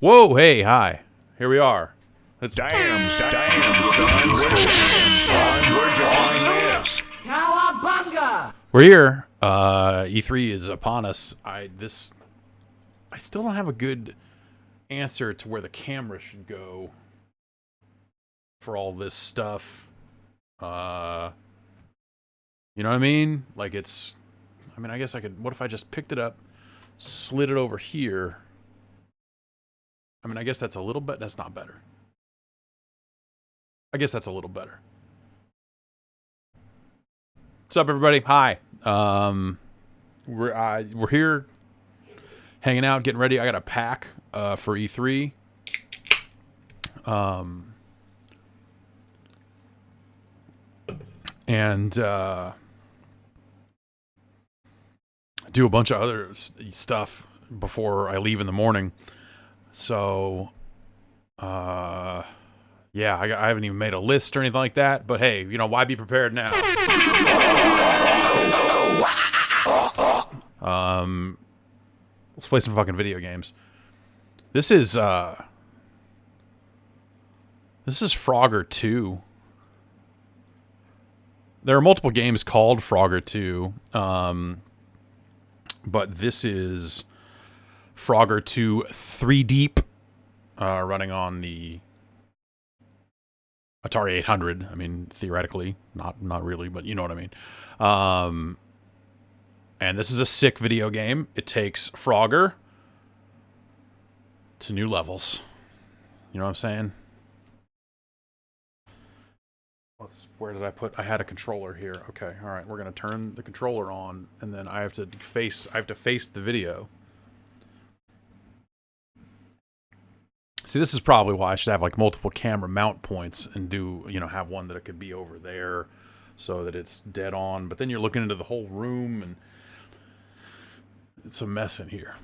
Whoa, hey, hi. Here we are. Damn, son. Where'd you find this? Cowabunga! We're here. E3 is upon us. I still don't have a good answer to where the camera should go for all this stuff. You know what I mean? Like I guess I could, what if I just picked it up, slid it over here? I mean, I guess that's a little bit, that's not better. I guess that's a little better. What's up, everybody? Hi. We're here, hanging out, getting ready. I got a pack for E3. And do a bunch of other stuff before I leave in the morning. So, yeah, I haven't even made a list or anything like that. But hey, you know, why be prepared now? Let's play some fucking video games. This is Frogger 2. There are multiple games called Frogger 2, but this is Frogger 2 Threeedeep, running on the Atari 800. I mean, theoretically, not really, but you know what I mean. And this is a sick video game. It takes Frogger to new levels. You know what I'm saying? Where did I put? I had a controller here. Okay, all right. We're gonna turn the controller on, and then I have to face the video. See, this is probably why I should have like multiple camera mount points and do, you know, have one that it could be over there so that it's dead on. But then you're looking into the whole room, and it's a mess in here.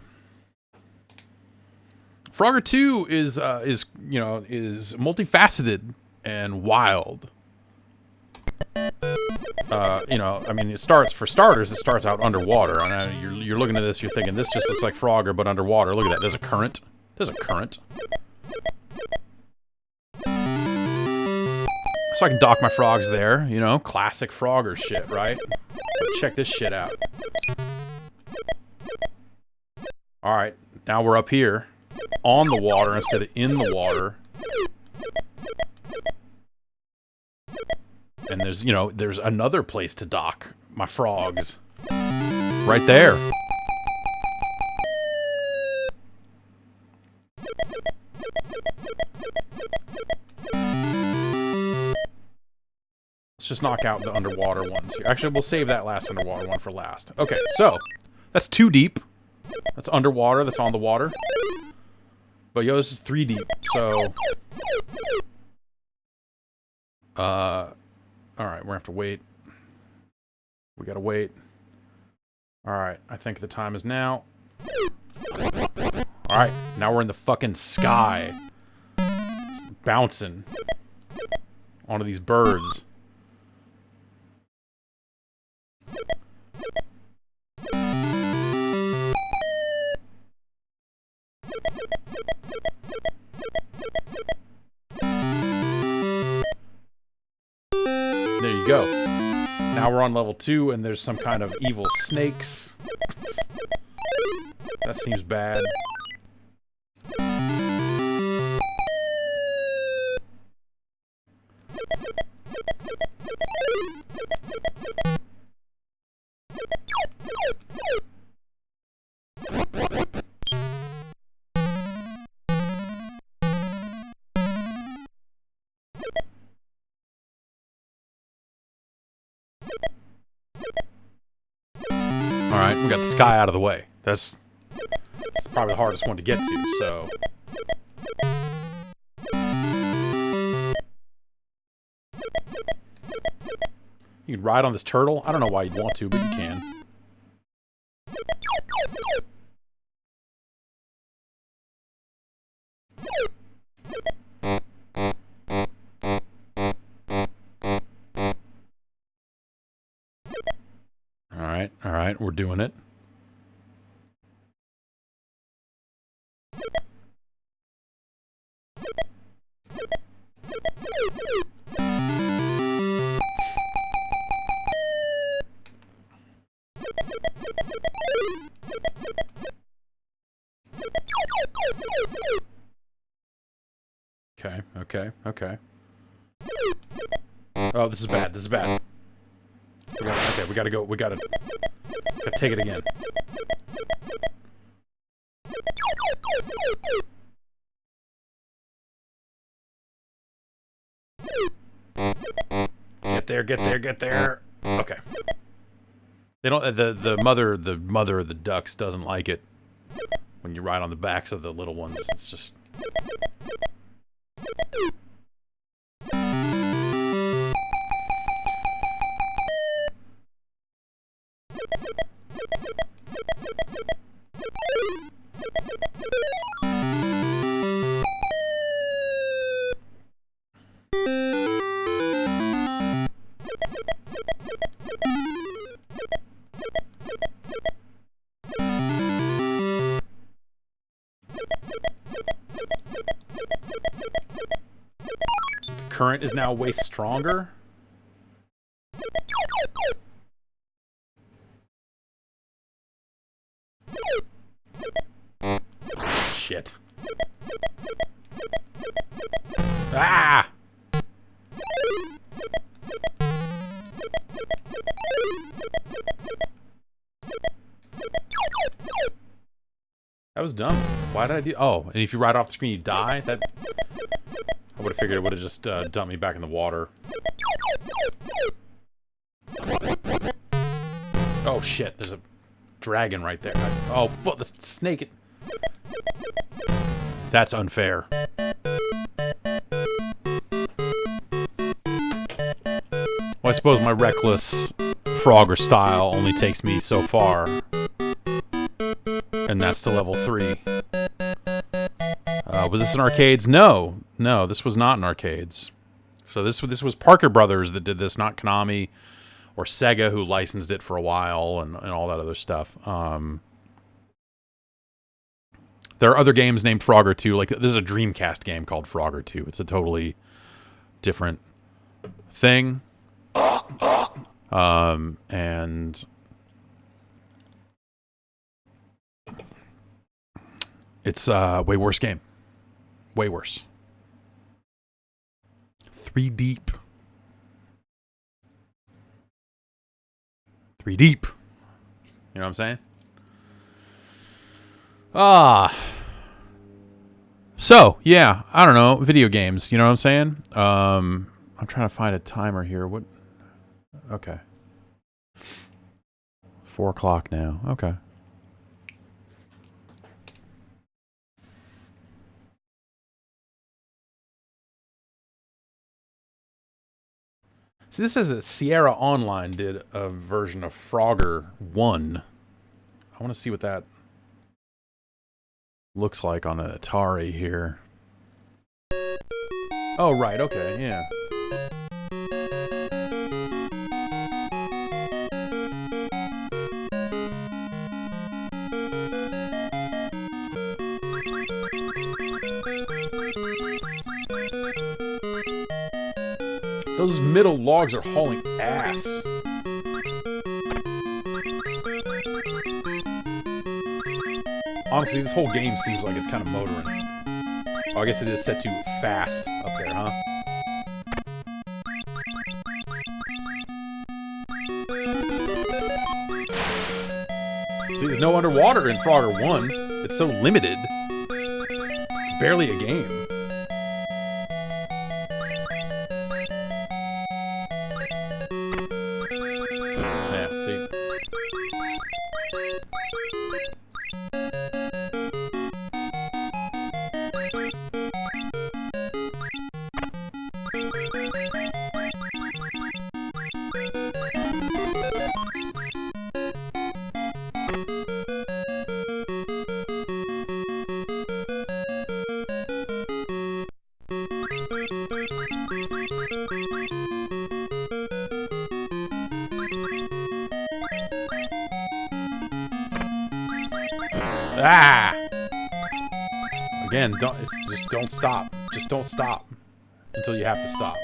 Frogger 2 is multifaceted and wild. You know, I mean, it starts out underwater. I know you're looking at this, you're thinking this just looks like Frogger, but underwater. Look at that. There's a current. So I can dock my frogs there, you know, classic Frogger shit, right? But check this shit out. Alright, now we're up here, on the water instead of in the water. And there's, you know, there's another place to dock my frogs. Right there. Let's just knock out the underwater ones here. Actually, we'll save that last underwater one for last. Okay, so that's 2 deep. That's underwater. That's on the water. But yo, this is 3 deep. So, all right, we're gonna have to wait. We gotta wait. All right, I think the time is now. All right, now we're in the fucking sky, bouncing onto these birds. There you go. Now we're on level 2, and there's some kind of evil snakes. That seems bad. Alright, we got the sky out of the way. That's probably the hardest one to get to, so... You can ride on this turtle. I don't know why you'd want to, but you can. Alright, we're doing it. Okay, okay, okay. Oh, this is bad. This is bad. Okay, we gotta go. We gotta take it again. Get there, get there, get there. Okay. They don't. The mother of the ducks doesn't like it when you ride on the backs of the little ones. It's just. Current is now way stronger. Shit. Ah! That was dumb. Why did I do? Oh, and if you ride off the screen, you die? That... I would have figured it would have just dumped me back in the water. Oh shit, there's a dragon right there. Oh, fuck, the snake. That's unfair. Well, I suppose my reckless Frogger style only takes me so far. And that's to level 3. Was this in arcades? No. No, this was not in arcades. So this was Parker Brothers that did this, not Konami or Sega, who licensed it for a while and all that other stuff. There are other games named Frogger 2. Like, this is a Dreamcast game called Frogger 2. It's a totally different thing. And... it's a way worse game. Way worse. Threeedeep. Threeedeep. You know what I'm saying? So, yeah, I don't know. Video games, you know what I'm saying? I'm trying to find a timer here. What? Okay. 4 o'clock now. Okay. So this says that Sierra Online did a version of Frogger 1. I want to see what that looks like on an Atari here. Oh, right. Okay. Yeah. Those middle logs are hauling ass. Honestly, this whole game seems like it's kind of motoring. Oh, I guess it is set to fast up there, huh? See, there's no underwater in Frogger 1. It's so limited. It's barely a game. Ah! Again, just don't stop. Just don't stop until you have to stop.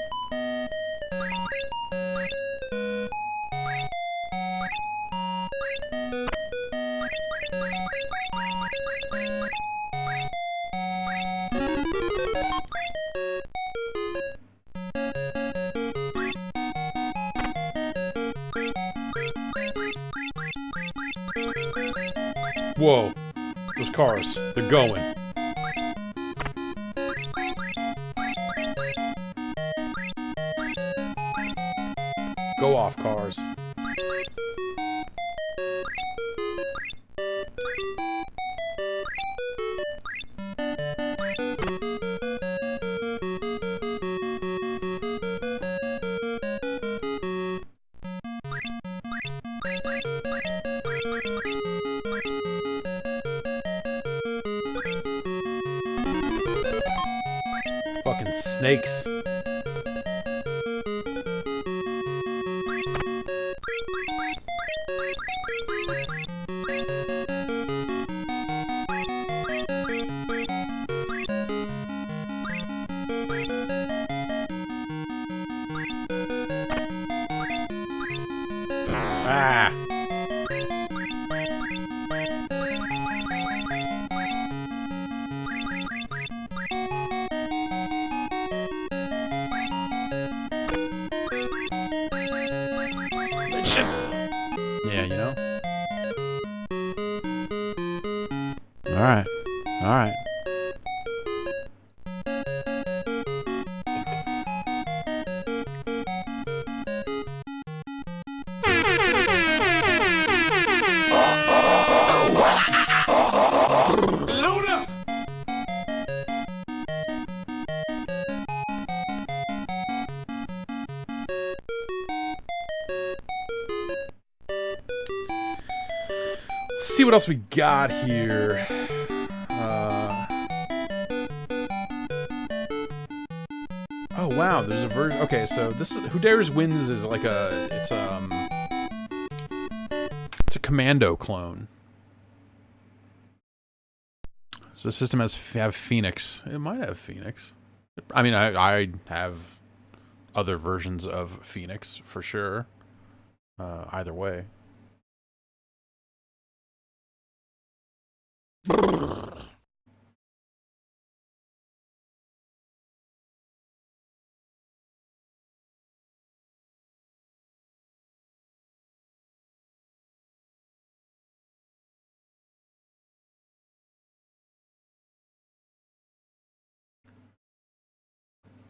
Whoa. Those cars. They're going. Go off, cars. Fucking snakes. Ah. Yeah, you know? Alright. Alright. Luna! See what else we got here. Oh wow, there's a version. Okay, so this is Who Dares Wins is like it's a Commando clone. So the system have Phoenix. It might have Phoenix. I mean, I have other versions of Phoenix for sure. Either way.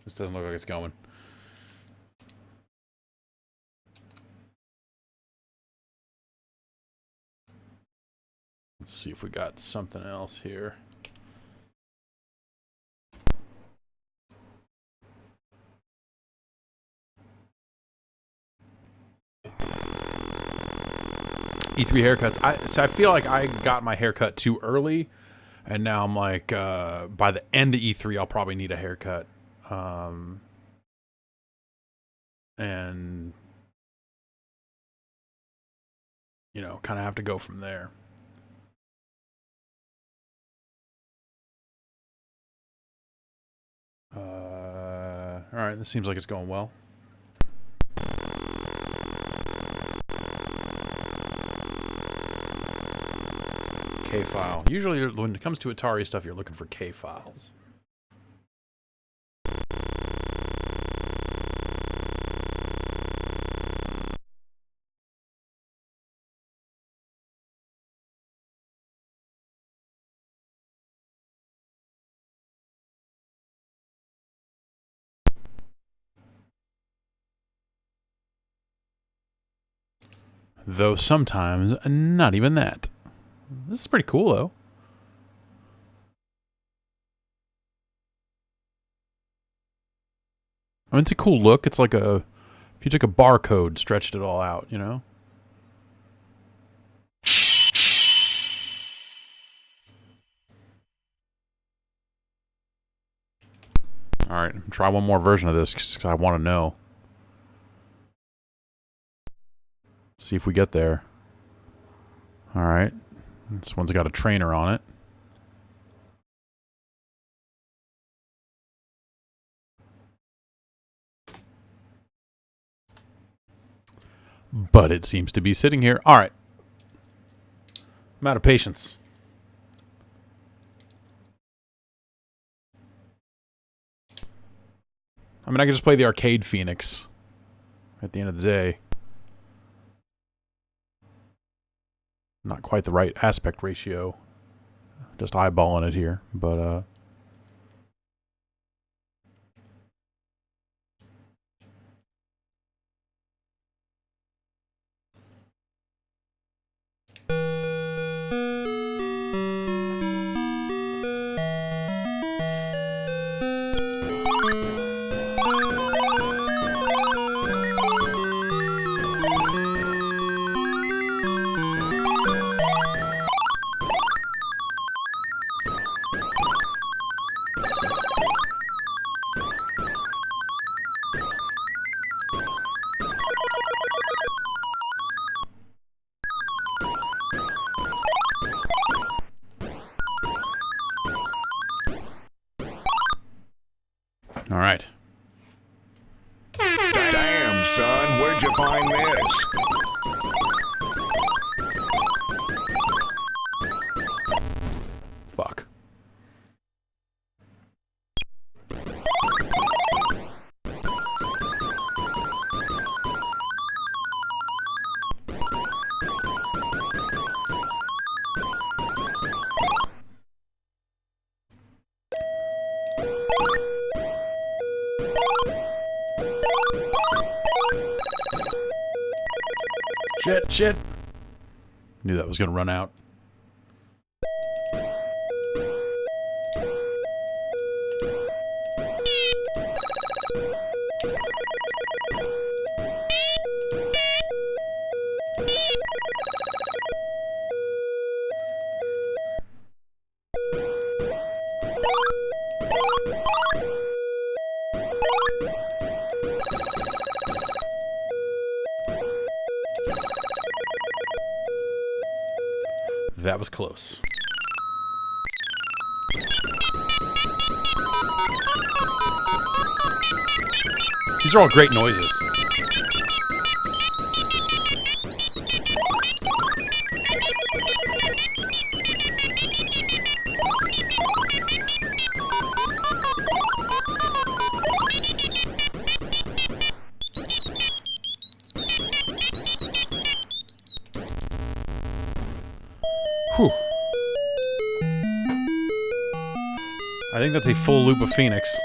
This doesn't look like it's going. Let's see if we got something else here. E3 haircuts. So I feel like I got my haircut too early, and now I'm like, by the end of E3, I'll probably need a haircut. And you know, kind of have to go from there. All right, this seems like it's going well. K-file. Usually, when it comes to Atari stuff, you're looking for K-files. Though sometimes, not even that. This is pretty cool, though. I mean, it's a cool look. It's like if you took a barcode, stretched it all out, you know? All right, try one more version of this because I want to know. See if we get there. All right. This one's got a trainer on it. But it seems to be sitting here. All right. I'm out of patience. I mean, I can just play the arcade Phoenix at the end of the day. Not quite the right aspect ratio. Just eyeballing it here, but all right. Damn, son, where'd you find this? Fuck. Shit. Knew that was gonna run out. That was close. These are all great noises. Whew. I think that's a full loop of Phoenix.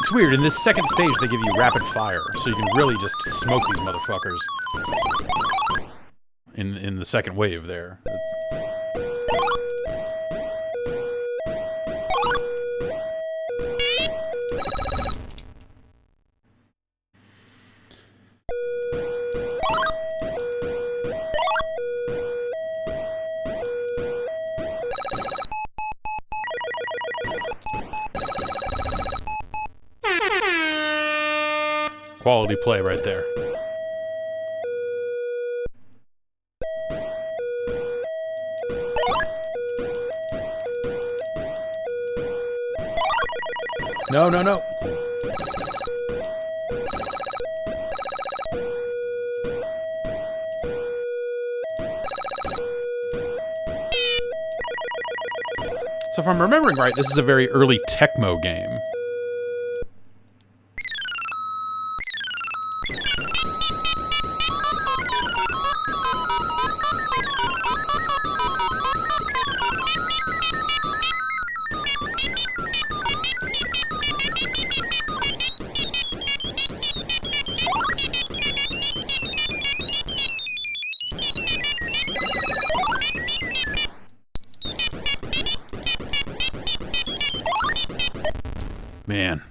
It's weird, in this second stage they give you rapid fire, so you can really just smoke these motherfuckers. In the second wave there. Quality play right there. No. So if I'm remembering right, this is a very early Tecmo game. Man.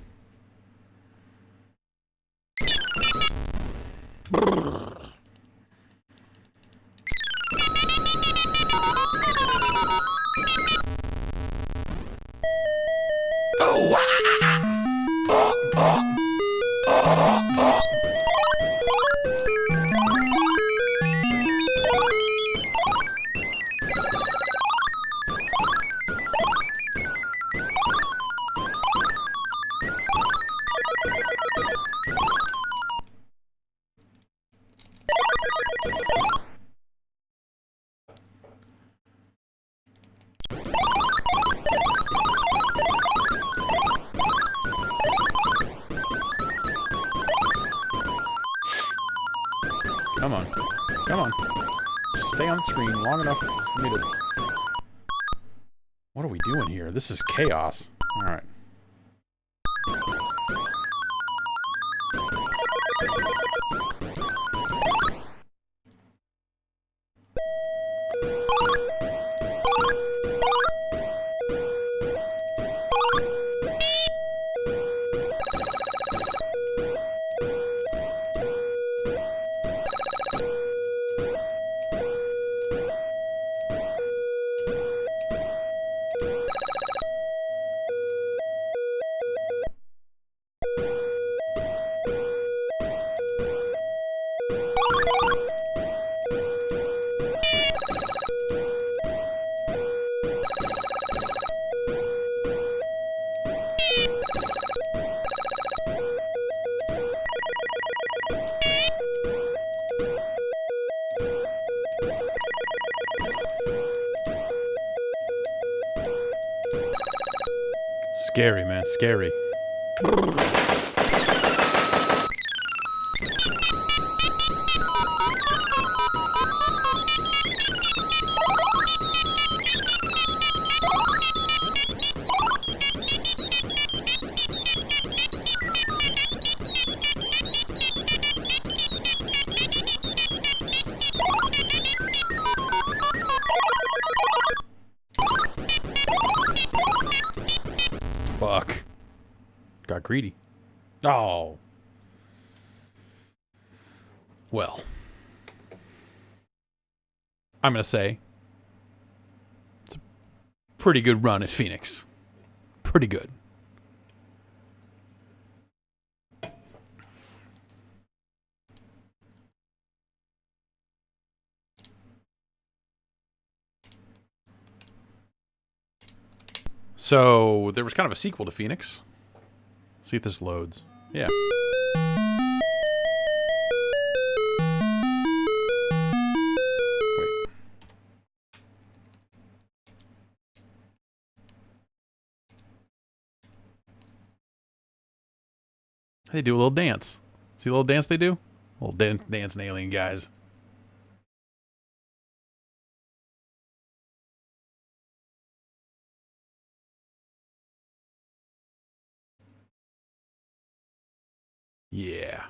Oh, Come on. Come on. Just stay on the screen long enough for me to... What are we doing here? This is chaos. Alright. Scary, man. Scary. Fuck. Got greedy. Oh. Well. I'm going to say it's a pretty good run at Phoenix. Pretty good. So, there was kind of a sequel to Phoenix. See if this loads. Yeah. Wait. They do a little dance. See the little dance they do? A little dancing alien guys. Yeah.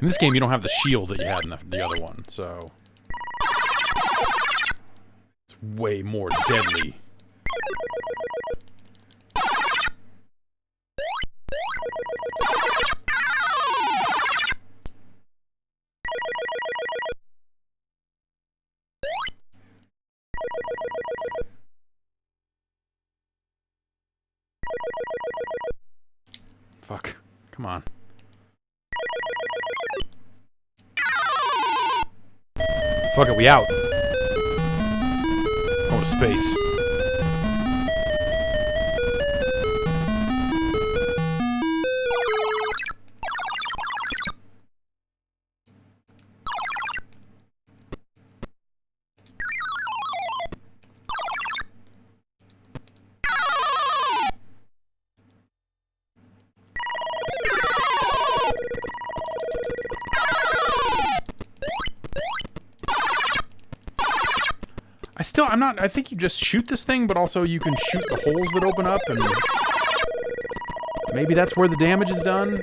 In this game, you don't have the shield that you had in the other one, so... It's way more deadly. Fuck. Come on. Fuck it, we out. Going to space. I think you just shoot this thing, but also you can shoot the holes that open up, and maybe that's where the damage is done.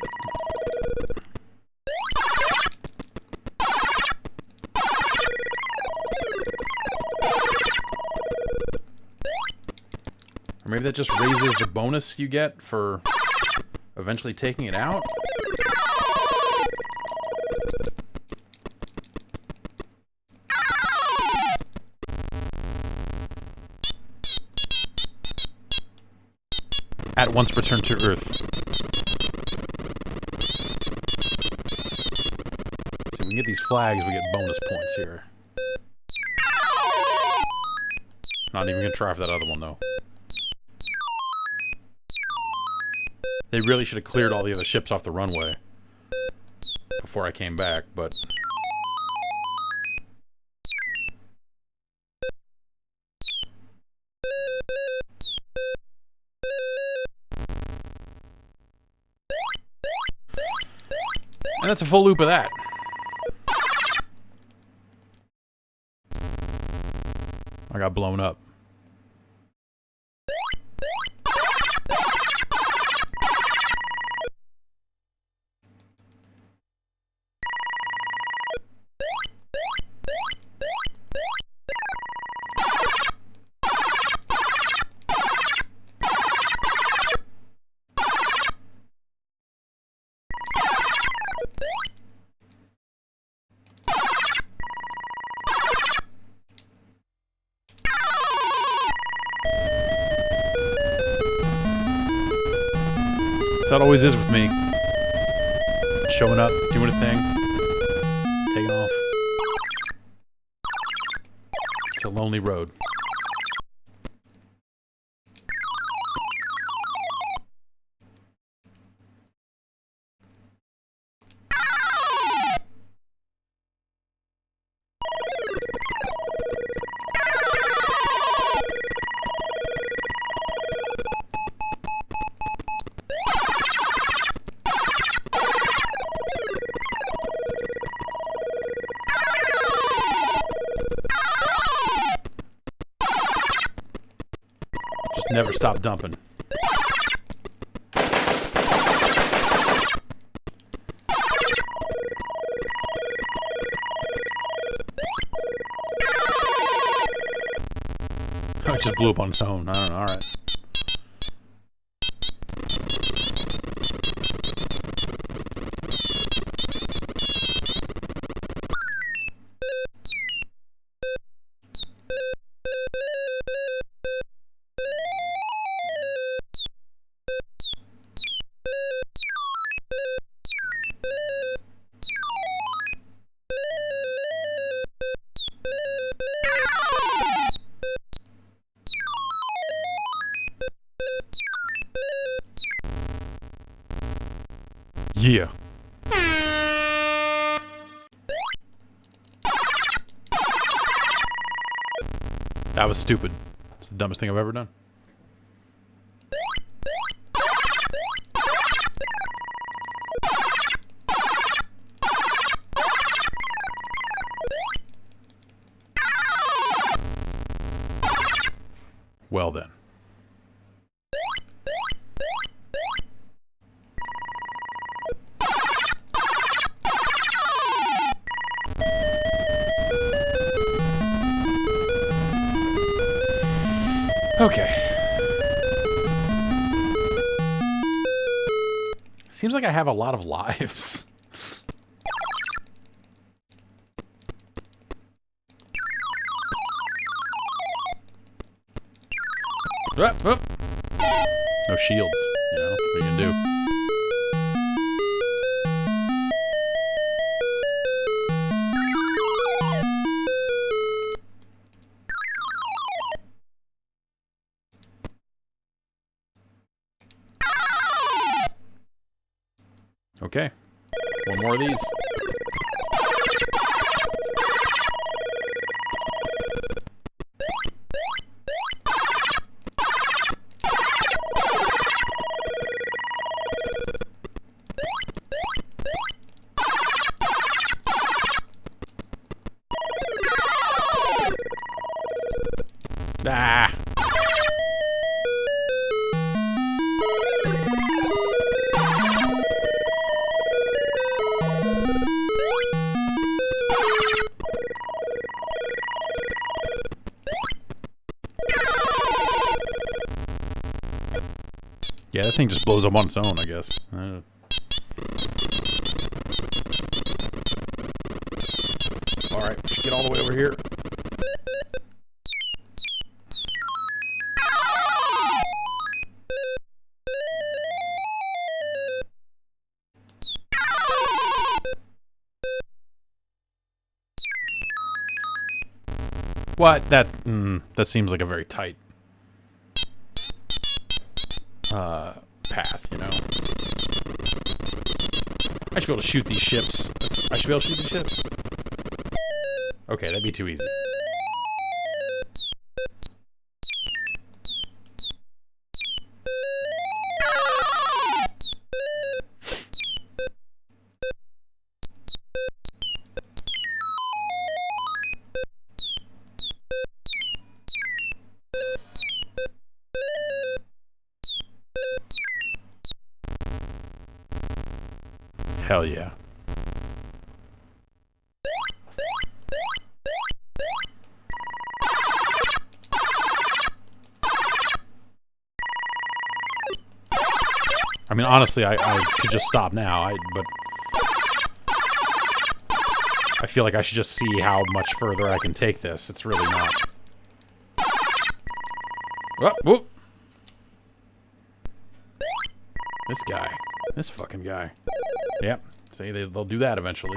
Or maybe that just raises the bonus you get for eventually taking it out. At once return to Earth. So we can get these flags, we get bonus points here. Not even gonna try for that other one though. They really should have cleared all the other ships off the runway. before I came back, but... And that's a full loop of that. I got blown up. So it always is with me. Showing up, doing a thing, taking off. It's a lonely road. Never stop dumping. Oh, it just blew up on its own. I don't know. All right. Yeah. That was stupid. It's the dumbest thing I've ever done. Well then. Okay. Seems like I have a lot of lives. No shields, you know, what are you gonna do? Okay, one more of these. Ah. Yeah, that thing just blows up on its own, I guess. Alright, get all the way over here. What? That seems like a very tight path, you know? I should be able to shoot these ships. I should be able to shoot these ships. Okay, that'd be too easy. Hell yeah. I mean, honestly, I could just stop now, but I feel like I should just see how much further I can take this. It's really not. Oh, whoop. This guy. This fucking guy. Yep. See, they'll do that eventually.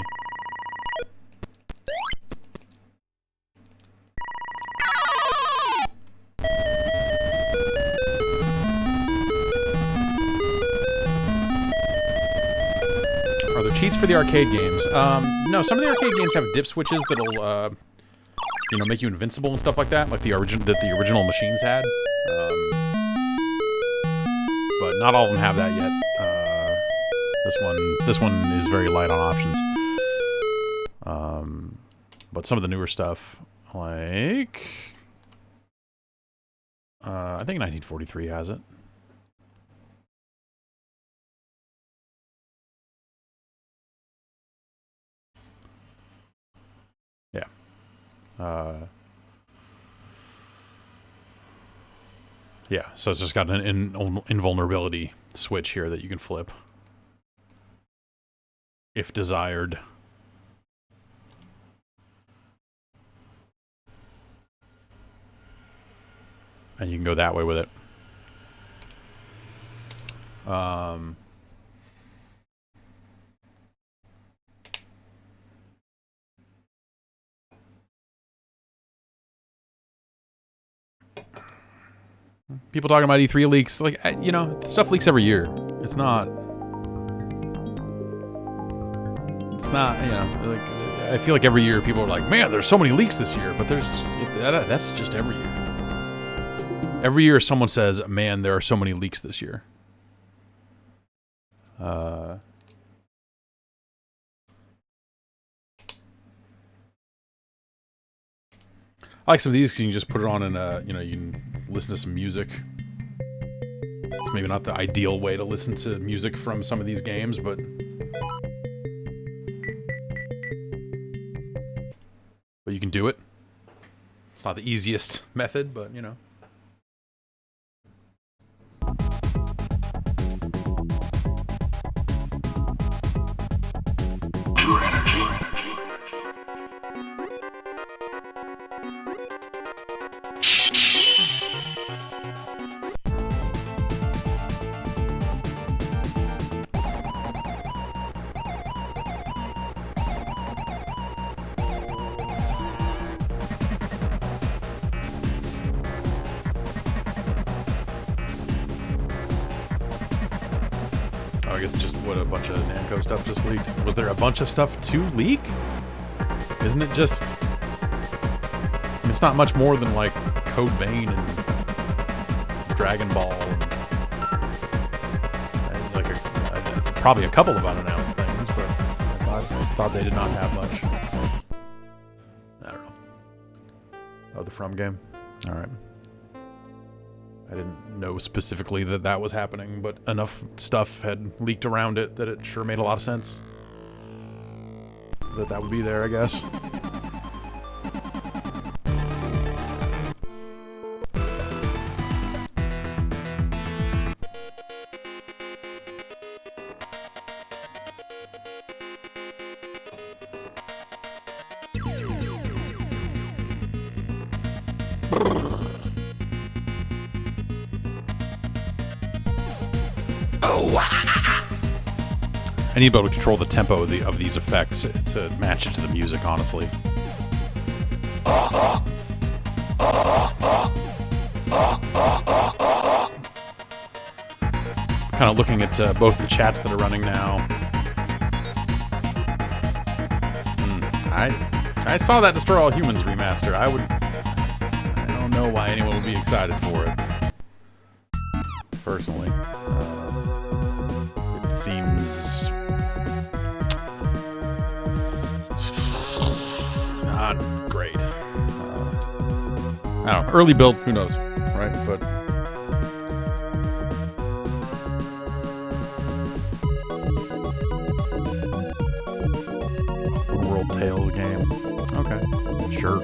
Are there cheats for the arcade games? No, some of the arcade games have dip switches that'll, you know, make you invincible and stuff like that, like the original machines had. But not all of them have that yet. This one is very light on options. But some of the newer stuff, like, I think 1943 has it. Yeah. Yeah, so it's just got an invulnerability switch here that you can flip if desired. And you can go that way with it. People talking about E3 leaks, like, you know, stuff leaks every year. It's not, you know, like, I feel like every year people are like, man, there's so many leaks this year, but that's just every year. Every year someone says, man, there are so many leaks this year. I like some of these because you can just put it on and, you know, you can listen to some music. It's maybe not the ideal way to listen to music from some of these games, but you can do it. It's not the easiest method, but, you know. I guess just what a bunch of Namco stuff just leaked. Was there a bunch of stuff to leak? Isn't it just... I mean, it's not much more than like Code Vein and Dragon Ball and like probably a couple of unannounced things, but I thought they did not have much. I don't know. Oh, the From game? Alright. I didn't know specifically that that was happening, but enough stuff had leaked around it that it sure made a lot of sense. That would be there, I guess. I need to be able to control the tempo of these effects to match it to the music, honestly. Kind of looking at both the chats that are running now. I saw that Destroy All Humans remaster. I don't know why anyone would be excited for it. Personally, it seems not great. I don't know. Early build, who knows, right? But World Tales game. Okay, sure.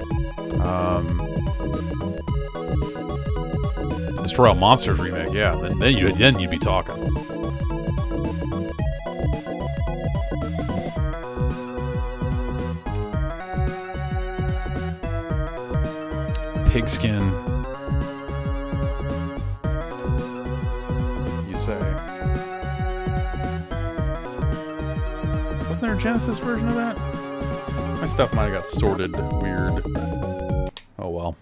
Destroy All Monsters remake, yeah. Then you'd be talking. Pigskin. You say? Wasn't there a Genesis version of that? My stuff might have got sorted weird. Oh well.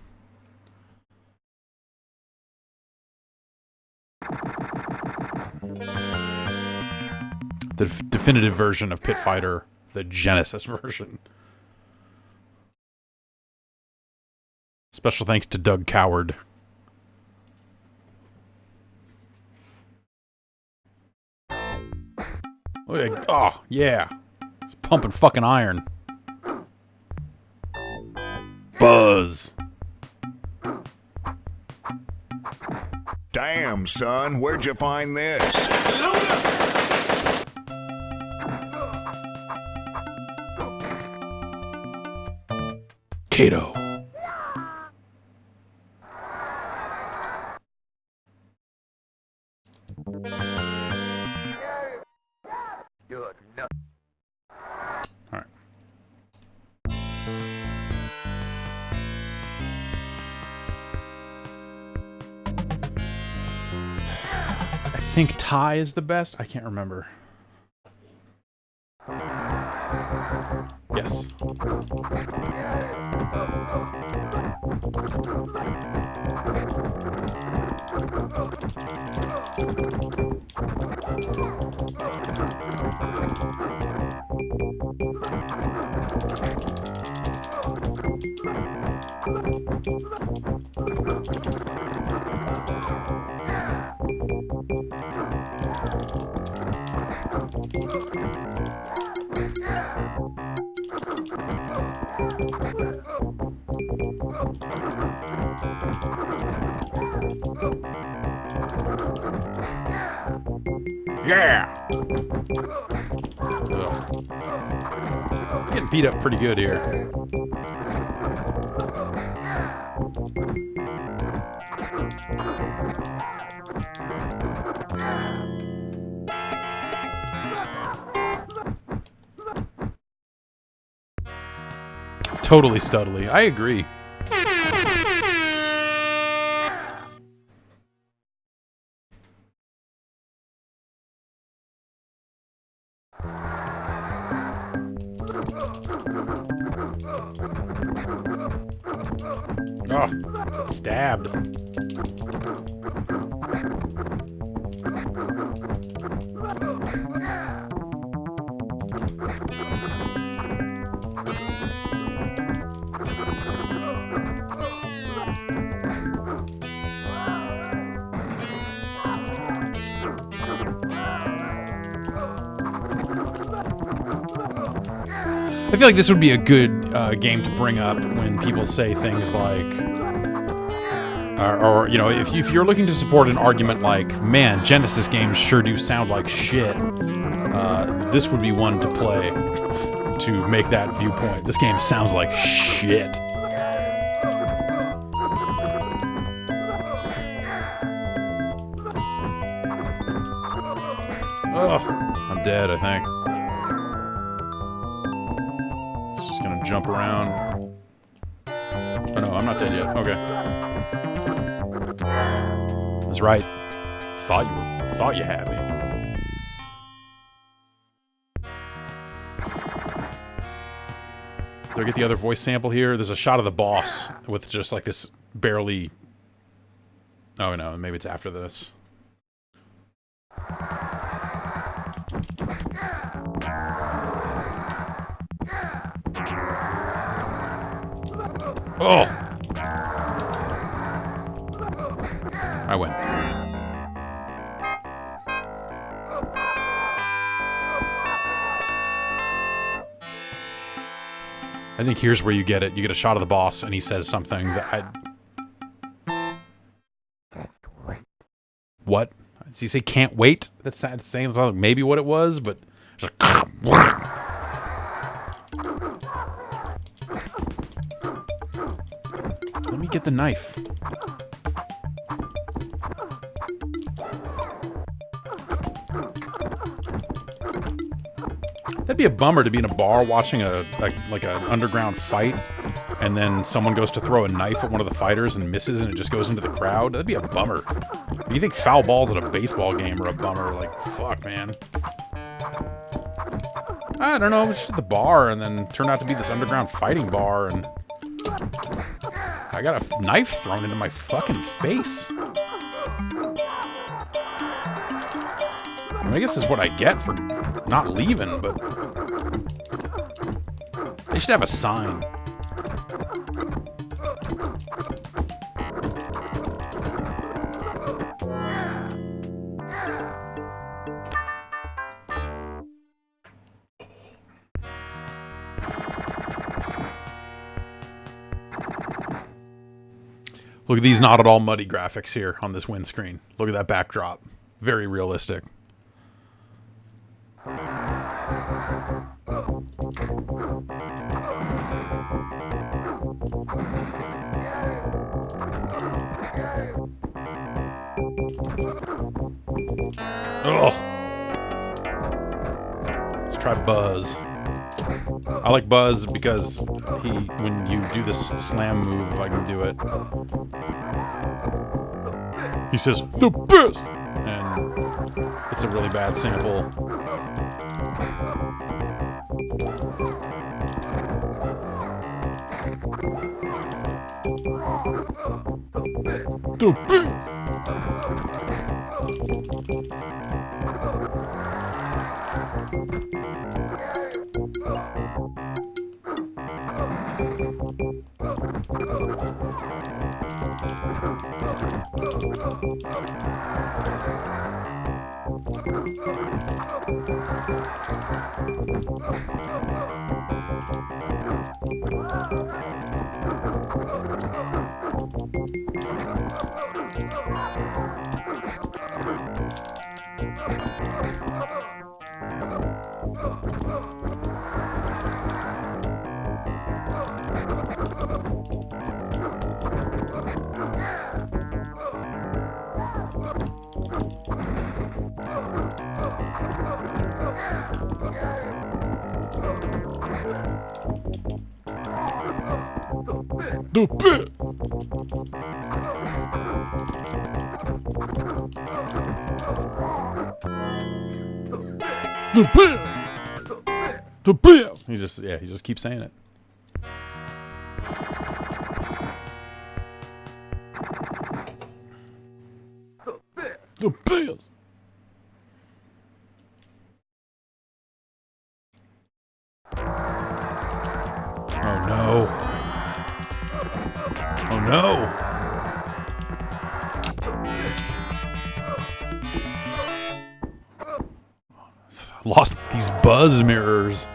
The definitive version of Pit Fighter, the Genesis version. Special thanks to Doug Coward. Oh, yeah. It's pumping fucking iron. Buzz. Damn, son, where'd you find this? Kato. Alright. I think Thai is the best. I can't remember. Yes. Yeah! Ugh. Getting beat up pretty good here. Totally studly. I agree. Oh, stabbed. I feel like this would be a good game to bring up when people say things like, or you know, if you're looking to support an argument like, man, Genesis games sure do sound like shit, this would be one to play to make that viewpoint. This game sounds like shit. Oh, I'm dead, I think. Jump around. Oh no, I'm not dead yet. Okay. That's right. Thought you had me. Do I get the other voice sample here? There's a shot of the boss with just like this barely... Oh no, maybe it's after this. Oh! I win. I think here's where you get it. You get a shot of the boss, and he says something that I... What? Does he say can't wait? That sounds like maybe what it was, but... Just like... Let me get the knife. That'd be a bummer to be in a bar watching like an underground fight, and then someone goes to throw a knife at one of the fighters and misses, and it just goes into the crowd. That'd be a bummer. You think foul balls at a baseball game are a bummer? Like, fuck, man. I don't know. It was just at the bar, and then turned out to be this underground fighting bar, and I got a knife thrown into my fucking face. I mean, I guess this is what I get for not leaving, but they should have a sign. Look at these not at all muddy graphics here on this windscreen. Look at that backdrop. Very realistic. Ugh. Let's try Buzz. I like Buzz because when you do this slam move, I can do it. He says, "The best!" And it's a really bad sample. The best! The bit. The bit. The bit. He just keeps saying it. The best. Oh no. Oh no. Lost these buzz mirrors.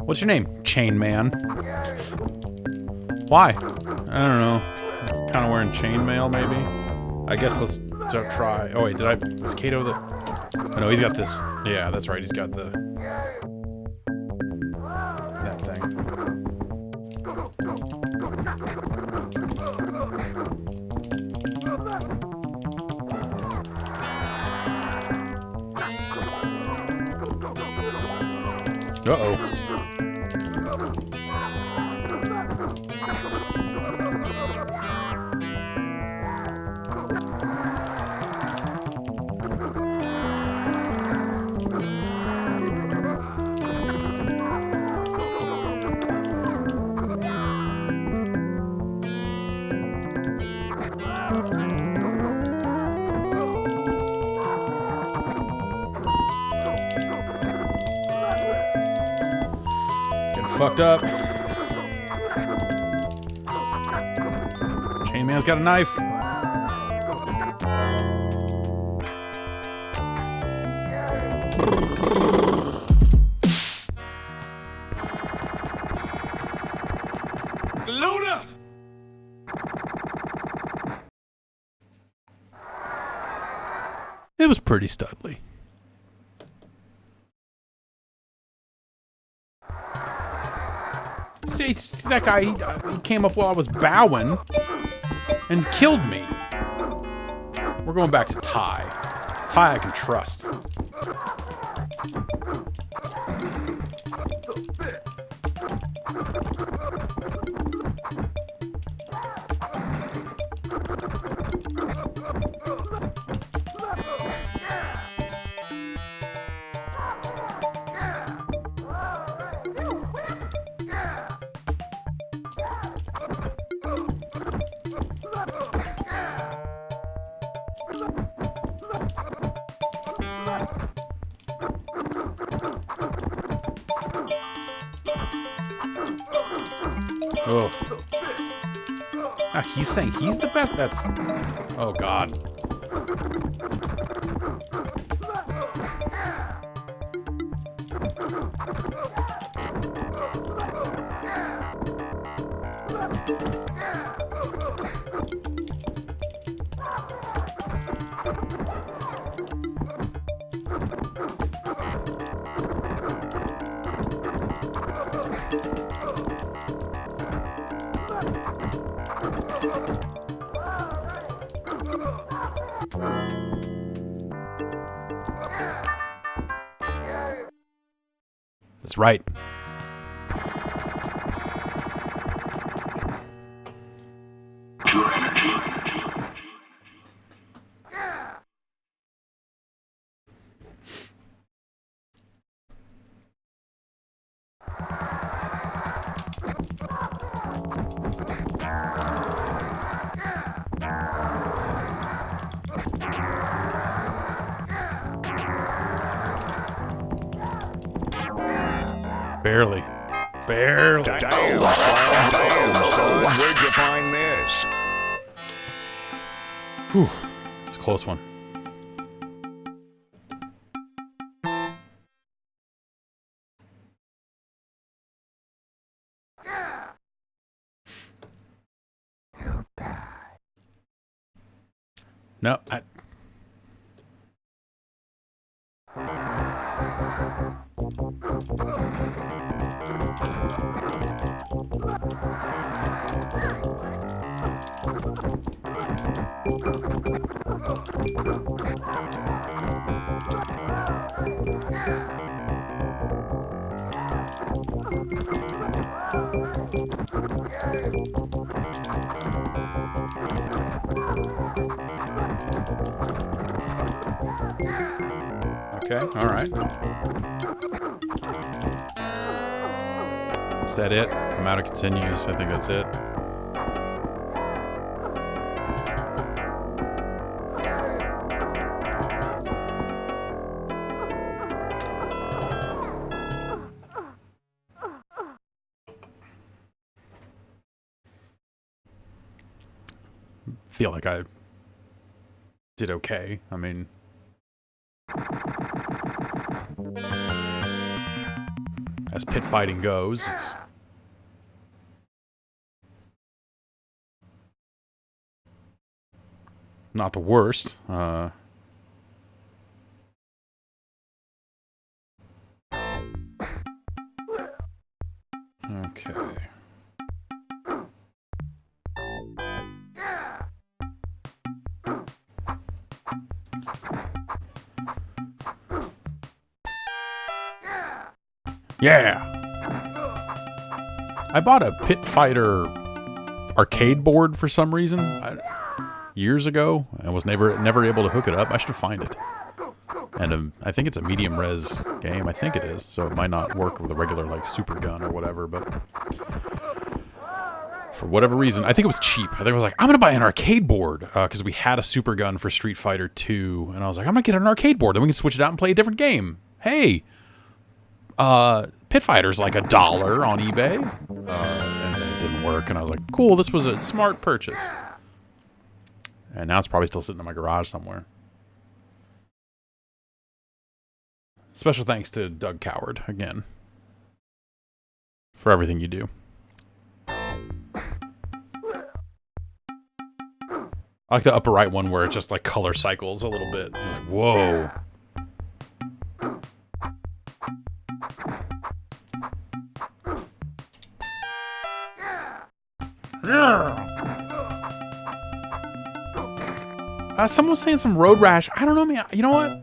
What's your name? Chain Man. Why? I don't know. Kind of wearing chainmail, maybe? I guess let's try. Oh, wait, was Kato the... Oh, no, he's got this. Yeah, that's right. He's got that thing. Uh-oh. fucked up. Chainman's got a knife. Luna! It was pretty studly. See, that guy, he came up while I was bowing and killed me. We're going back to Ty. Ty I can trust. Oh. Ah, he's saying he's the best? That's... Oh, God. That's right. Barely. Barely. Damn, son. Where'd you find this? Whew. It's a close one. No, okay, all right. Is that it? I'm out of continues. I think that's it. Feel like I did okay. I mean, as pit fighting goes, it's not the worst. Okay. Yeah! I bought a Pit Fighter arcade board for some reason years ago. I was never able to hook it up. I should find it. And I think it's a medium res game. I think it is. So it might not work with a regular like super gun or whatever. But for whatever reason, I think it was cheap. I think I was like, I'm gonna buy an arcade board because we had a super gun for Street Fighter 2, and I was like, I'm gonna get an arcade board. Then we can switch it out and play a different game. Hey. Pit Fighter's like $1 on eBay. And then it didn't work, and I was like, cool, this was a smart purchase. And now it's probably still sitting in my garage somewhere. Special thanks to Doug Coward, again, for everything you do. I like the upper right one where it just like color cycles a little bit. You're like, whoa. Someone was saying some Road Rash. I don't know, man. You know what?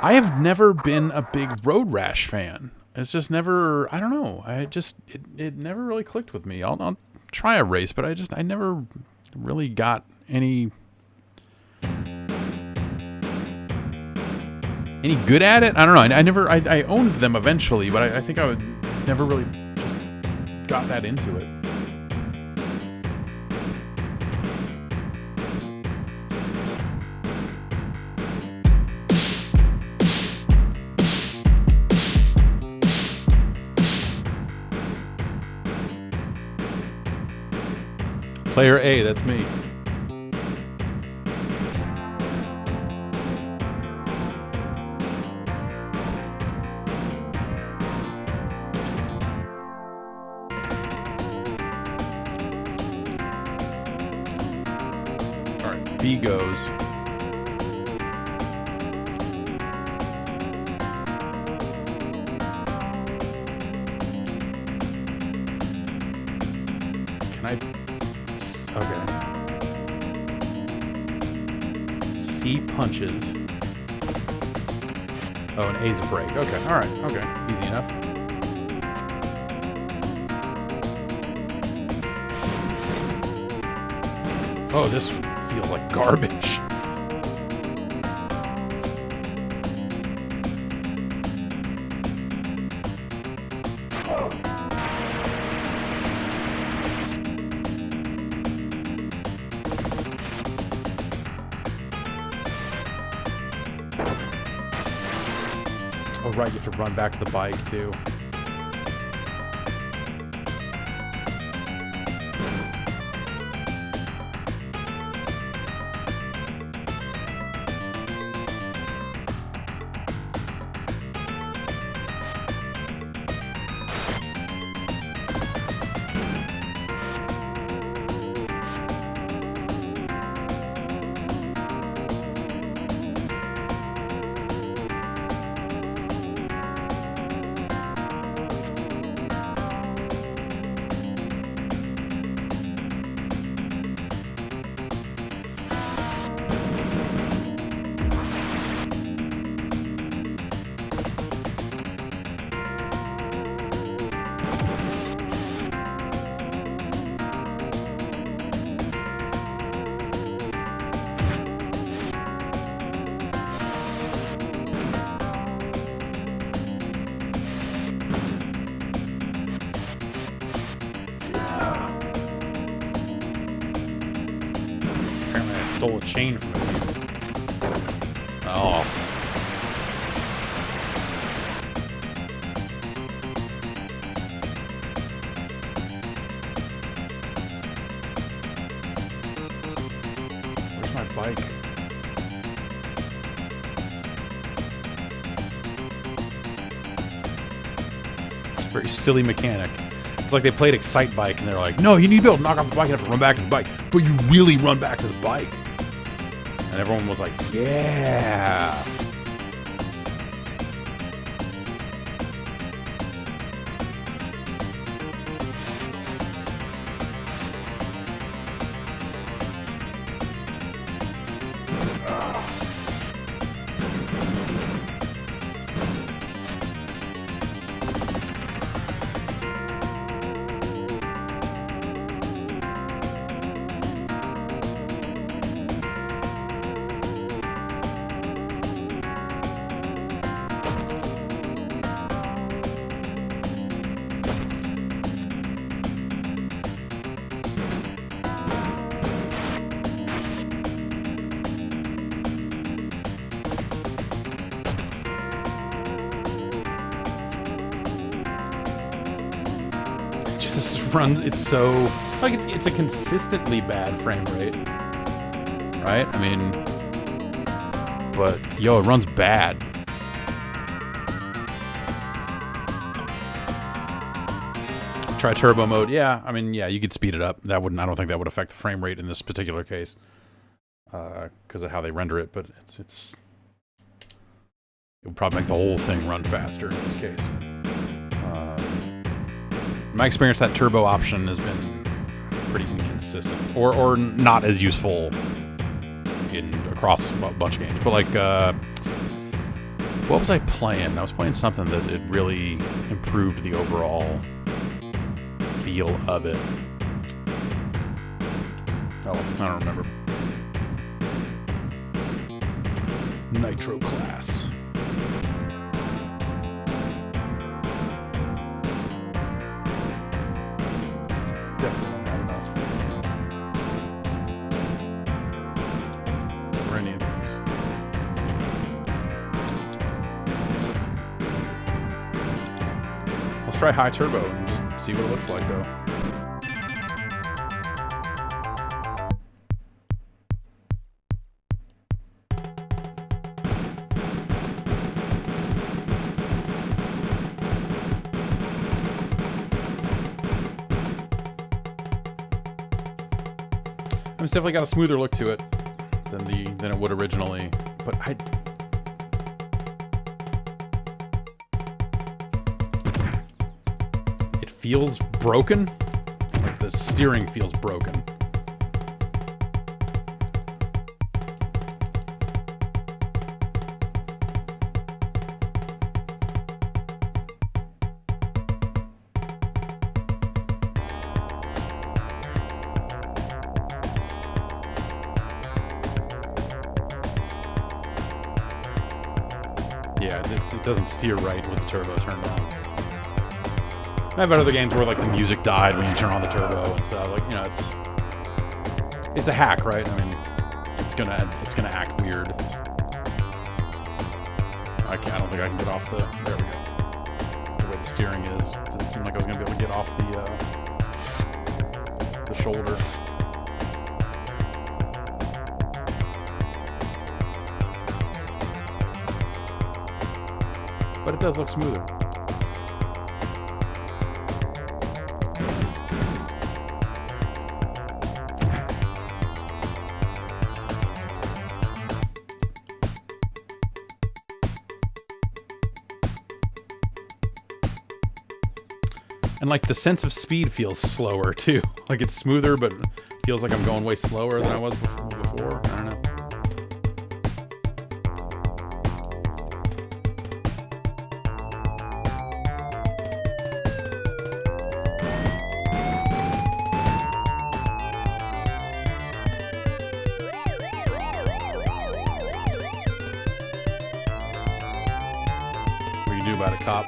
I have never been a big Road Rash fan. It's just never, I don't know. It never really clicked with me. I'll try a race, but I never really got any good at it. I don't know. I owned them eventually, but I think I would never really just got that into it. Player A, that's me. All right, B goes. Can I... Okay. C punches. Oh, and A's a break. Okay, alright, okay. Easy enough. Oh, this feels like garbage. Oh, right, you have to run back to the bike, too. Stole a chain from him. Oh. Where's my bike? It's a very silly mechanic. It's like they played Excite Bike and they're like, no, you need to be able to knock off the bike and have to run back to the bike. But you really run back to the bike. And everyone was like, yeah. just runs. It's so like it's a consistently bad frame rate, right? I mean, but yo, it runs bad. Try turbo mode. Yeah, I mean, yeah, you could speed it up. That wouldn't. I don't think that would affect the frame rate in this particular case, because of how they render it. But it's it would probably make the whole thing run faster in this case. In my experience, that turbo option has been pretty inconsistent, or not as useful across a bunch of games. But like, what was I playing? I was playing something that it really improved the overall feel of it. Oh, I don't remember. Nitro Class. Definitely don't have enough for any of these. Let's try high turbo and just see what it looks like, though. It's definitely got a smoother look to it than it would originally, but it feels broken. Like the steering feels broken. Yeah, it doesn't steer right with the turbo turned on. I've had other games where like the music died when you turn on the turbo and stuff. Like, you know, it's a hack, right? I mean, it's gonna act weird. I don't think I can get off the. There we go. The way the steering is, it didn't seem like I was gonna be able to get off the shoulder. But it does look smoother. And like the sense of speed feels slower too. Like it's smoother, but it feels like I'm going way slower than I was before. I don't know. What do you do about a cop?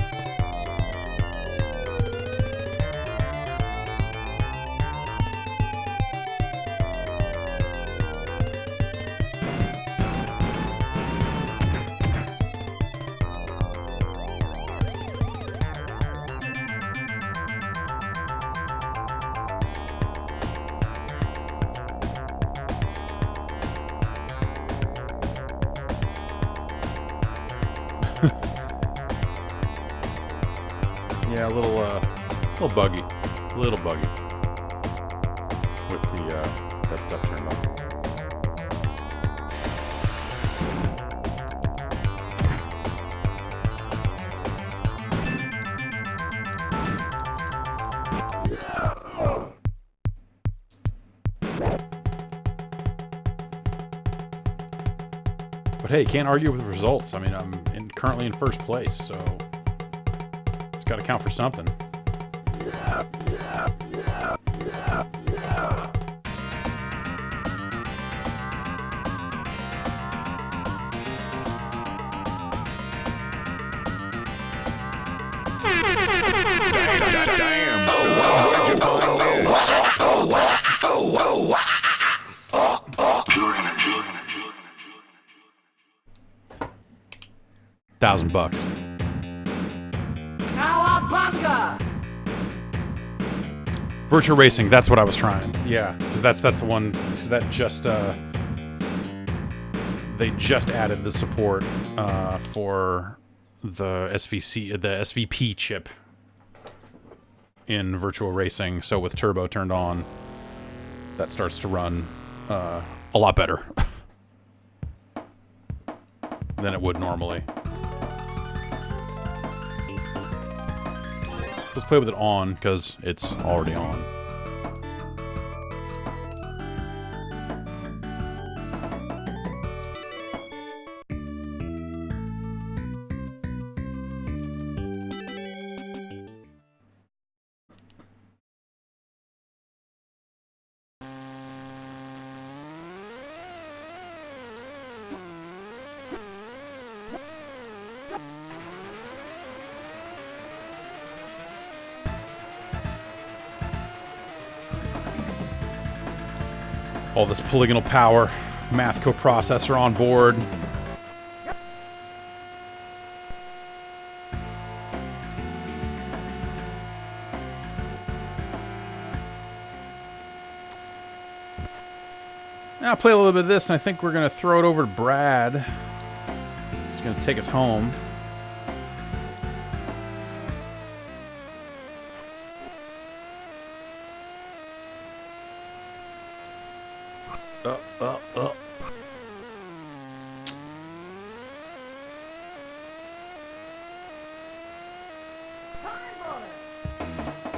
Yeah, a little buggy, with the that stuff turned on. But hey, can't argue with the results. I mean, I'm currently in first place, so it's got to count for something. Damn, son, where'd you find this? $1,000. Cowabunga! Virtua Racing, that's what I was trying. Yeah, because that's the one. Cause that just they just added the support for the SVP chip in Virtua Racing. So with turbo turned on, that starts to run a lot better than it would normally. So let's play with it on, because it's already on. All this polygonal power, math coprocessor on board. Now I'll play a little bit of this, and I think we're going to throw it over to Brad. He's going to take us home.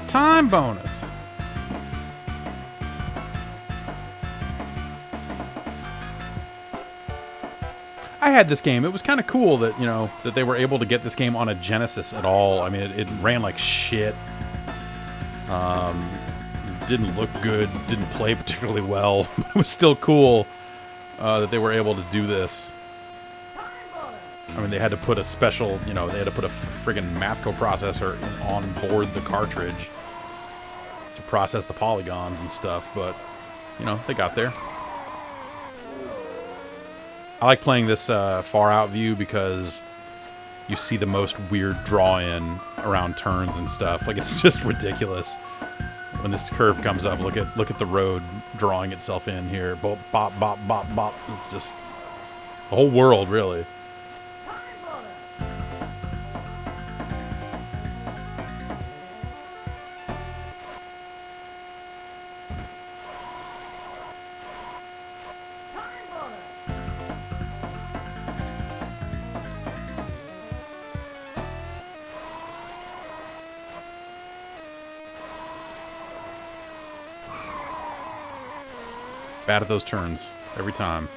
Time bonus. I had this game. It was kind of cool that, you know, that they were able to get this game on a Genesis at all. I mean, it ran like shit. Didn't look good. Didn't play particularly well. It was still cool that they were able to do this. I mean, they had to put a special, you know, they had to put a friggin' math coprocessor on board the cartridge to process the polygons and stuff, but, you know, they got there. I like playing this far out view because you see the most weird draw-in around turns and stuff. Like, it's just ridiculous. When this curve comes up, look at the road drawing itself in here. Bop, bop, bop, bop, bop. It's just the whole world, really. Bad at those turns every time.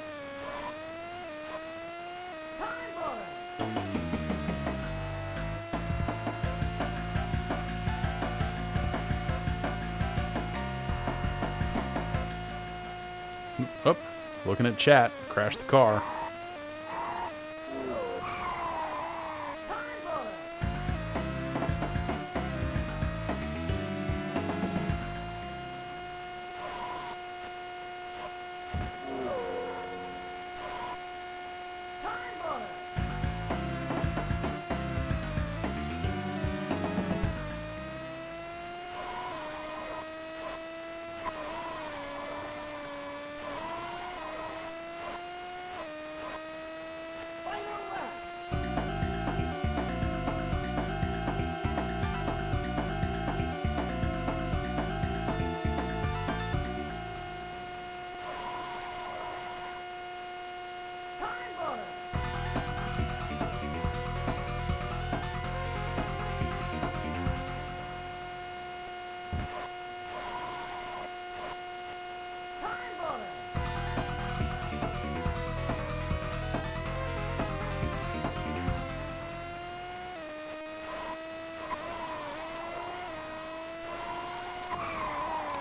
Oh, looking at chat. Crashed the car.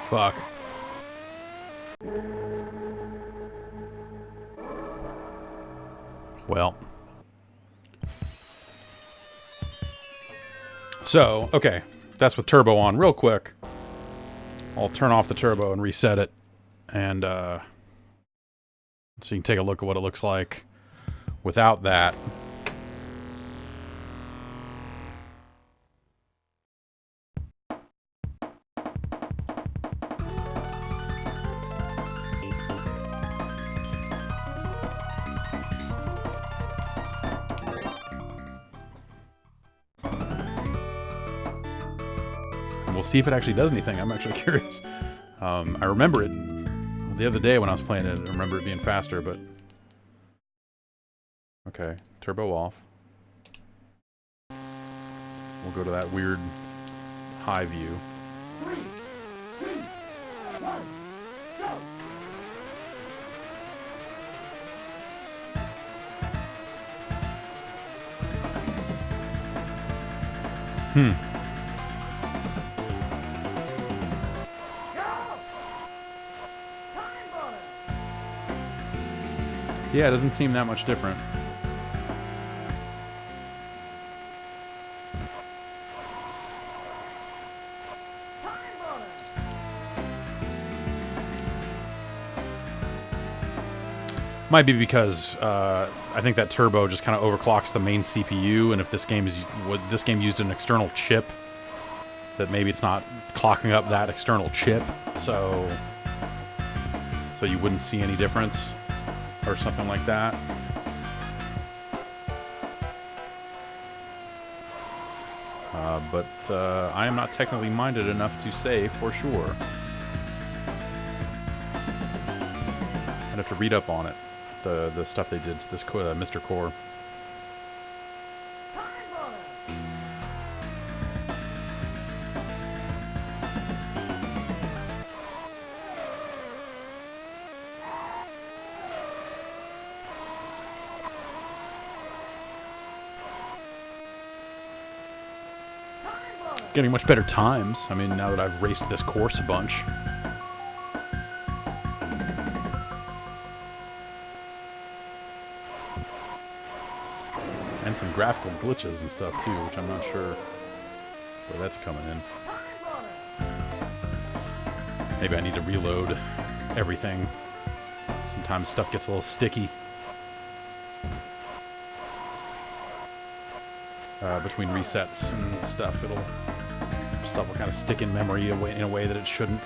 Fuck. Well. So, okay. That's with turbo on real quick. I'll turn off the turbo and reset it. And, so you can take a look at what it looks like without that. see if it actually does anything. I'm actually curious. I remember it the other day when I was playing it. I remember it being faster, but okay, turbo off. We'll go to that weird high view. 3, 2, 1, go! Yeah, it doesn't seem that much different. Might be because I think that turbo just kind of overclocks the main CPU, and if this game used an external chip, that maybe it's not clocking up that external chip, so you wouldn't see any difference or something like that. But I am not technically minded enough to say for sure. I'd have to read up on it. The stuff they did to this Mr. Core. Getting much better times. I mean, now that I've raced this course a bunch. And some graphical glitches and stuff too, which I'm not sure where that's coming in. Maybe I need to reload everything. Sometimes stuff gets a little sticky. Between resets and stuff, stuff will kind of stick in memory in a way that it shouldn't.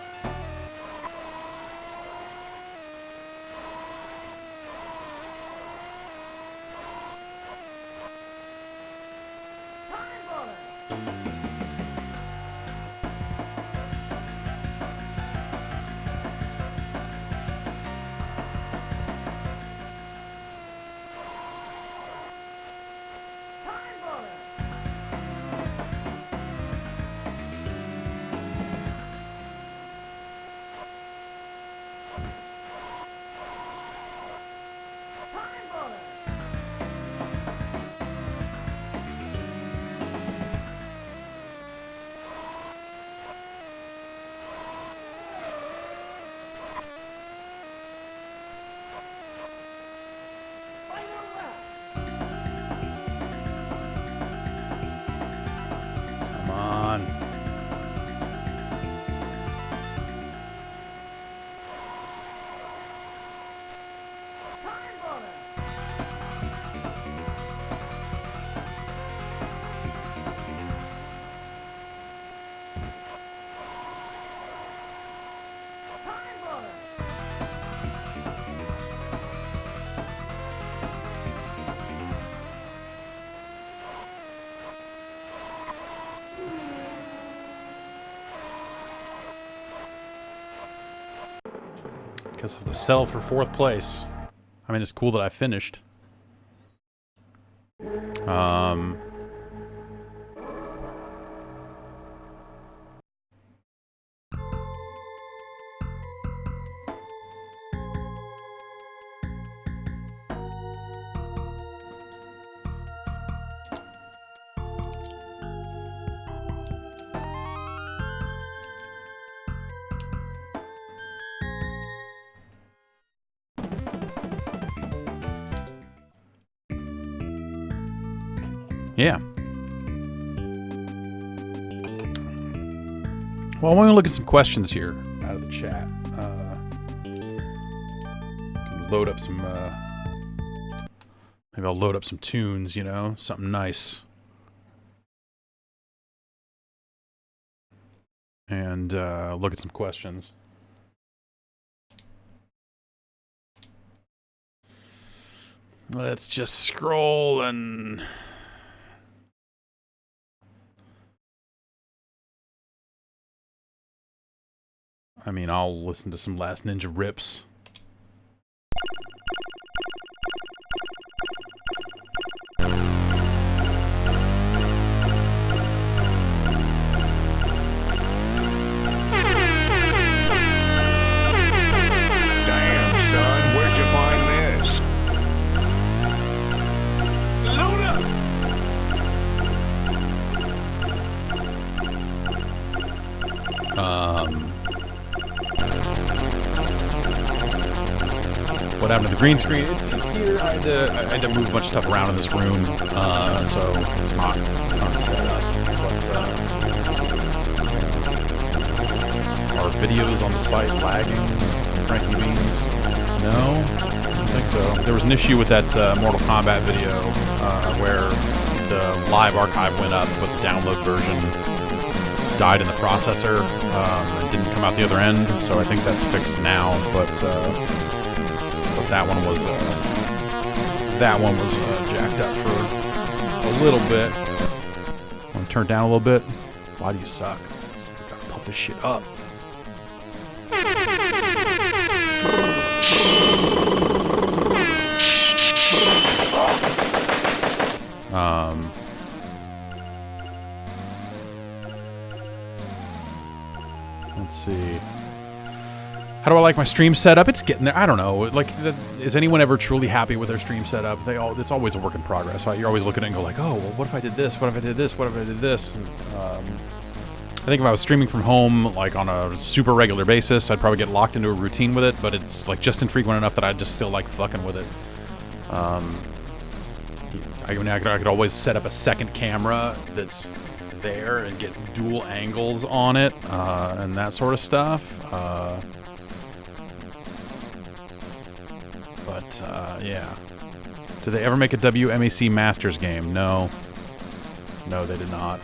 Because of the settle for 4th place. I mean, it's cool that I finished. Yeah. Well, I want to look at some questions here out of the chat. Can load up some. Maybe I'll load up some tunes. You know, something nice. And look at some questions. Let's just scroll and. I mean, I'll listen to some Last Ninja rips. Damn, son, where'd you find this? What happened to the green screen? It's here. I had to move a bunch of stuff around in this room, so it's not set up. But are videos on the site lagging? Frankie Beans? No, I don't think so. There was an issue with that Mortal Kombat video where the live archive went up, but the download version died in the processor and didn't come out the other end. So I think that's fixed now, but that one was jacked up for a little bit. Want to turn it down a little bit? Why do you suck? Gotta pump this shit up. Let's see. How do I like my stream setup? It's getting there. I don't know. Like, is anyone ever truly happy with their stream setup? It's always a work in progress. You're always looking at it and go like, oh, well, what if I did this? What if I did this? What if I did this? And, I think if I was streaming from home, like on a super regular basis, I'd probably get locked into a routine with it. But it's like just infrequent enough that I just still like fucking with it. I could always set up a second camera that's there and get dual angles on it and that sort of stuff. Yeah. Did they ever make a WMAC Masters game? No. No, they did not.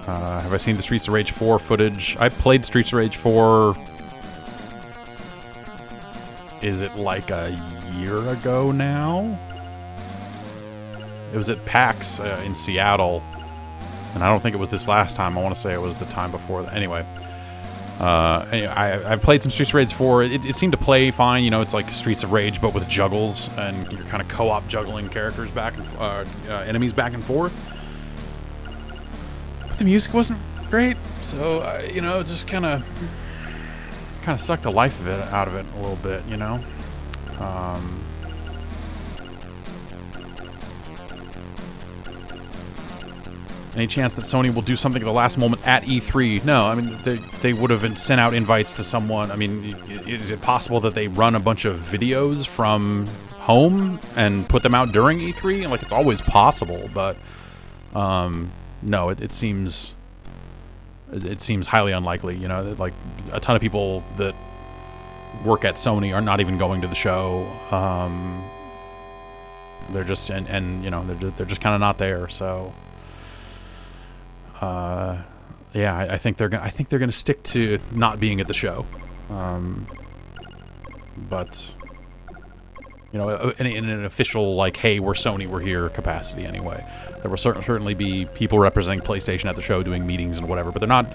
Have I seen the Streets of Rage 4 footage? I played Streets of Rage 4... Is it like a year ago now? It was at PAX in Seattle. And I don't think it was this last time. I want to say it was the time before. Anyway. I've played some Streets of Rage 4. It seemed to play fine. You know, it's like Streets of Rage, but with juggles. And you're kind of co-op juggling characters back and enemies back and forth. But the music wasn't great. So, you know, it just kind of sucked the life of it out of it a little bit, you know? Any chance that Sony will do something at the last moment at E3? No, I mean, they would have sent out invites to someone. I mean, is it possible that they run a bunch of videos from home and put them out during E3? Like, it's always possible, but no, it seems highly unlikely. You know, like a ton of people that work at Sony are not even going to the show. They're just and you know they're just kind of not there. So. Yeah, I think they're gonna stick to not being at the show, but you know, in an official like, hey, we're Sony, we're here capacity anyway. There will certainly be people representing PlayStation at the show, doing meetings and whatever, but they're not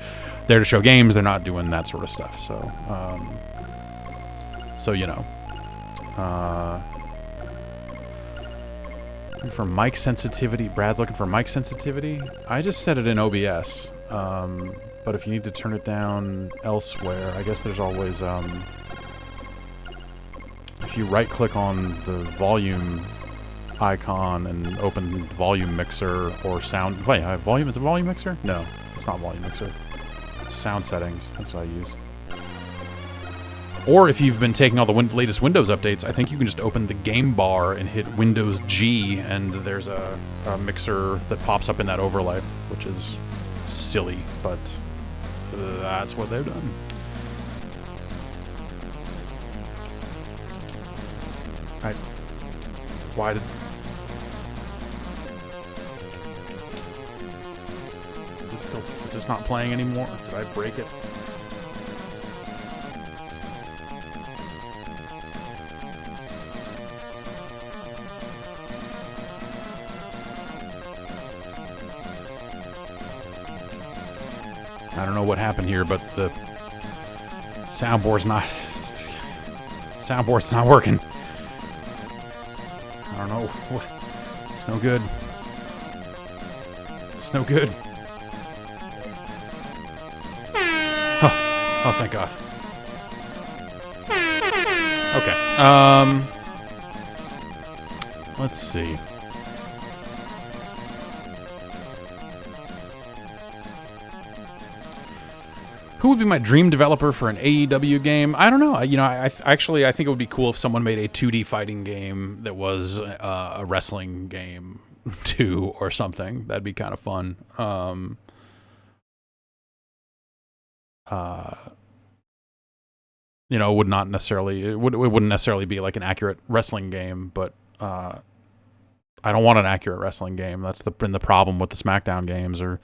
there to show games. They're not doing that sort of stuff. So, you know. For mic sensitivity, Brad's looking for mic sensitivity. I just set it in OBS, but if you need to turn it down elsewhere, I guess there's always if you right-click on the volume icon and open volume mixer or sound. Wait, volume is a volume mixer? No, it's not volume mixer. Sound settings. That's what I use. Or if you've been taking all the latest Windows updates, I think you can just open the game bar and hit Windows G, and there's a mixer that pops up in that overlay, which is silly, but that's what they've done. Why did... Is this not playing anymore? Did I break it? I don't know what happened here, but the soundboard's not working. I don't know. It's no good. It's no good. Oh, thank God. Okay. Let's see. Who would be my dream developer for an AEW game? I don't know. You know, I think it would be cool if someone made a 2D fighting game that was a wrestling game too, or something. That'd be kind of fun. You know, it wouldn't necessarily be like an accurate wrestling game, but I don't want an accurate wrestling game. That's been the problem with the SmackDown games or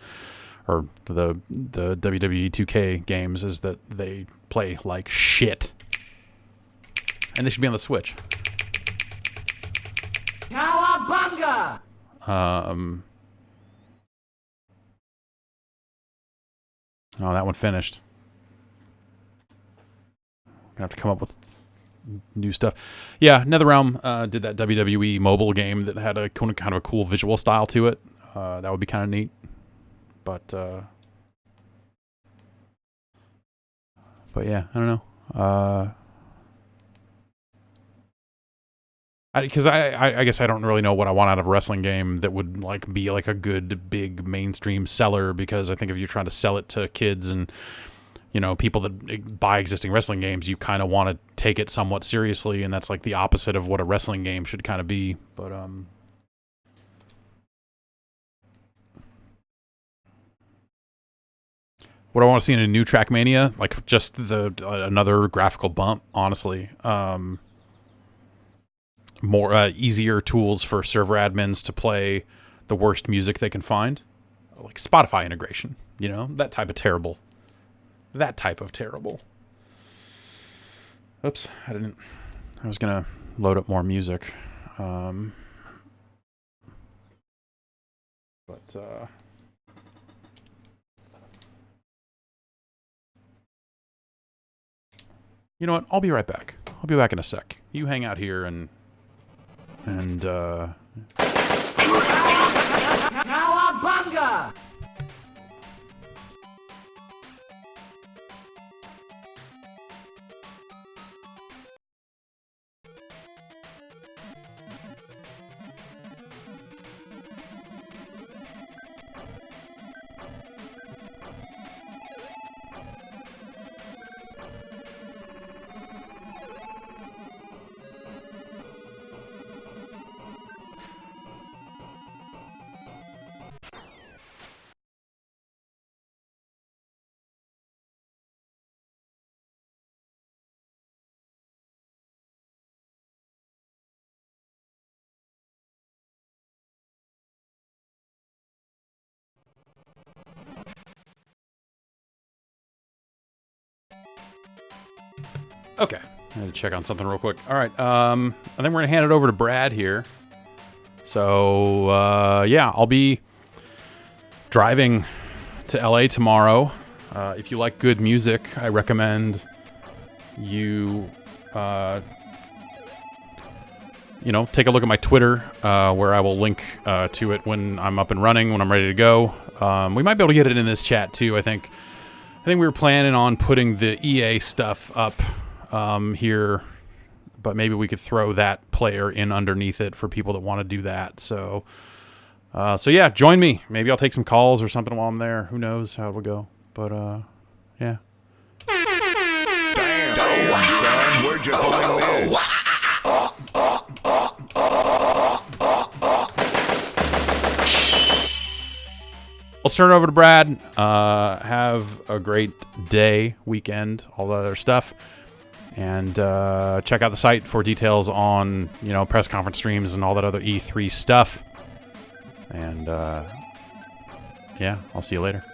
the WWE 2K games, is that they play like shit. And they should be on the Switch. Cowabunga! Oh, that one finished. Gonna have to come up with new stuff. Yeah, NetherRealm did that WWE mobile game that had a kind of a cool visual style to it. That would be kind of neat. But yeah, I don't know. Because I guess I don't really know what I want out of a wrestling game that would like be like a good big mainstream seller. Because I think if you're trying to sell it to kids and, you know, people that buy existing wrestling games, you kind of want to take it somewhat seriously, and that's like the opposite of what a wrestling game should kind of be. But what do I want to see in a new Trackmania? Like just another graphical bump, honestly. More easier tools for server admins to play the worst music they can find, like Spotify integration. You know, that type of terrible. Oops, I was gonna load up more music, but you know what? I'll be right back. I'll be back in a sec. You hang out here and Cowabunga! Okay, I had to check on something real quick. All right, I think we're gonna hand it over to Brad here. So yeah, I'll be driving to LA tomorrow. If you like good music, I recommend you you know, take a look at my Twitter, where I will link to it when I'm up and running, when I'm ready to go. We might be able to get it in this chat too. I think we were planning on putting the EA stuff up here, but maybe we could throw that player in underneath it for people that want to do that. So yeah, join me. Maybe I'll take some calls or something while I'm there. Who knows how it will go? But yeah. Damn, son, where'd you find this? Let's turn it over to Brad. Have a great day, weekend, all the other stuff. And check out the site for details on, you know, press conference streams and all that other E3 stuff. And yeah, I'll see you later.